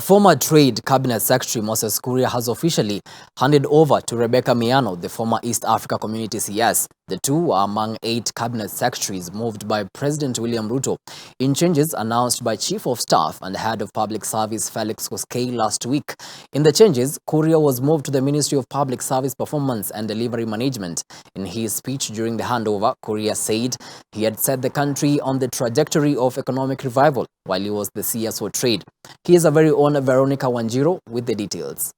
Former Trade Cabinet Secretary Moses Kuria has officially handed over to Rebecca Miano, the former East Africa Community CS. The two are among 8 Cabinet Secretaries moved by President William Ruto in changes announced by Chief of Staff and Head of Public Service Felix Koskei last week. In the changes, Kuria was moved to the Ministry of Public Service Performance and Delivery Management. In his speech during the handover, Kuria said he had set the country on the trajectory of economic revival while he was the CS for Trade. He is a very own Veronicah Wanjiru with the details.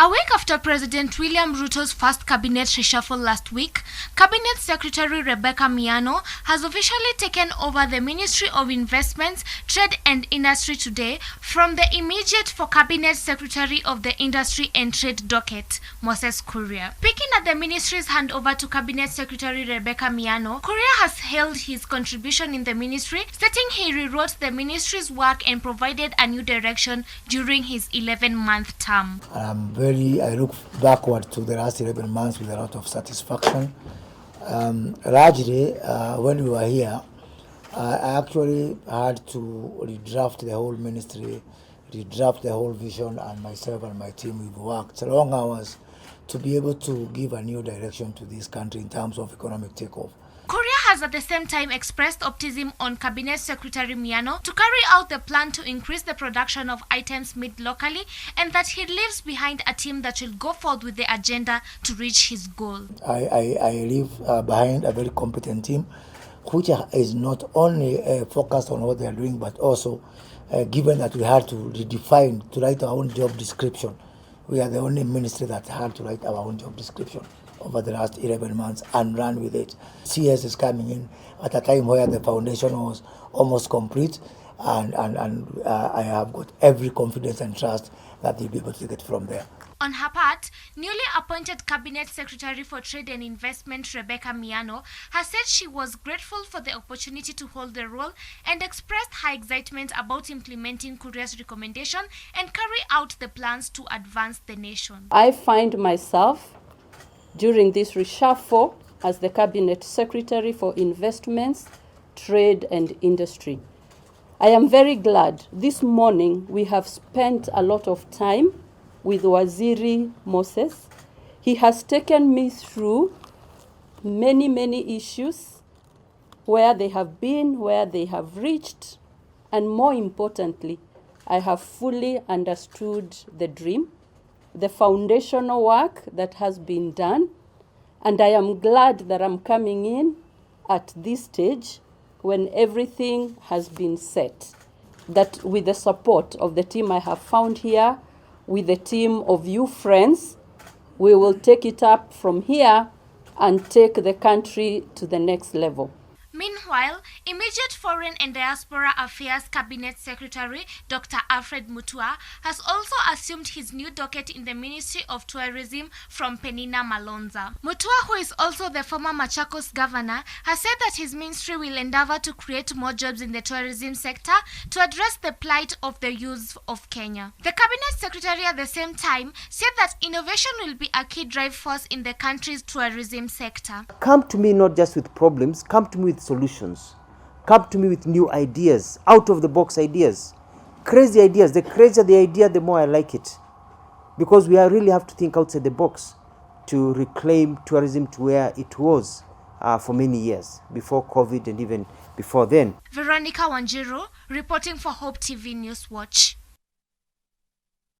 A week after President William Ruto's first cabinet reshuffle last week, Cabinet Secretary Rebecca Miano has officially taken over the Ministry of Investments, Trade and Industry today from the immediate for Cabinet Secretary of the Industry and Trade docket, Moses Kuria. Speaking at the ministry's handover to Cabinet Secretary Rebecca Miano, Kuria has hailed his contribution in the ministry, stating he rewrote the ministry's work and provided a new direction during his 11-month term. I look backward to the last 11 months with a lot of satisfaction. Largely, when we were here, I actually had to redraft the whole ministry, redraft the whole vision, and myself and my team, we've worked long hours to be able to give a new direction to this country in terms of economic takeoff. Kuria has at the same time expressed optimism on Cabinet Secretary Miano to carry out the plan to increase the production of items made locally, and that he leaves behind a team that will go forward with the agenda to reach his goal. I leave behind a very competent team, which is not only focused on what they are doing, but also given that we had to redefine, to write our own job description. We are the only ministry that had to write our own job description over the last 11 months and run with it. CS is coming in at a time where the foundation was almost complete, and I have got every confidence and trust that they'll be able to take it from there. On her part, newly appointed Cabinet Secretary for Trade and Investment Rebecca Miano has said she was grateful for the opportunity to hold the role and expressed her excitement about implementing Kuria's recommendation and carry out the plans to advance the nation. I find myself during this reshuffle as the Cabinet Secretary for Investments, Trade and Industry. I am very glad. This morning we have spent a lot of time with Waziri Moses. He has taken me through many issues, where they have been, where they have reached, and more importantly, I have fully understood the dream, the foundational work that has been done, and I am glad that I'm coming in at this stage when everything has been set. That with the support of the team I have found here, with the team of you friends, we will take it up from here and take the country to the next level. Meanwhile, immediate Foreign and Diaspora Affairs Cabinet Secretary Dr. Alfred Mutua has also assumed his new docket in the Ministry of Tourism from Penina Malonza. Mutua, who is also the former Machakos governor, has said that his ministry will endeavor to create more jobs in the tourism sector to address the plight of the youth of Kenya. The Cabinet Secretary at the same time said that innovation will be a key drive force in the country's tourism sector. Come to me not just with problems, come to me with solutions. Come to me with new ideas, out of the box ideas, crazy ideas. The crazier the idea, the more I like it, because we really have to think outside the box to reclaim tourism to where it was for many years, before COVID and even before then. Veronicah Wanjiru reporting for Hope TV News Watch.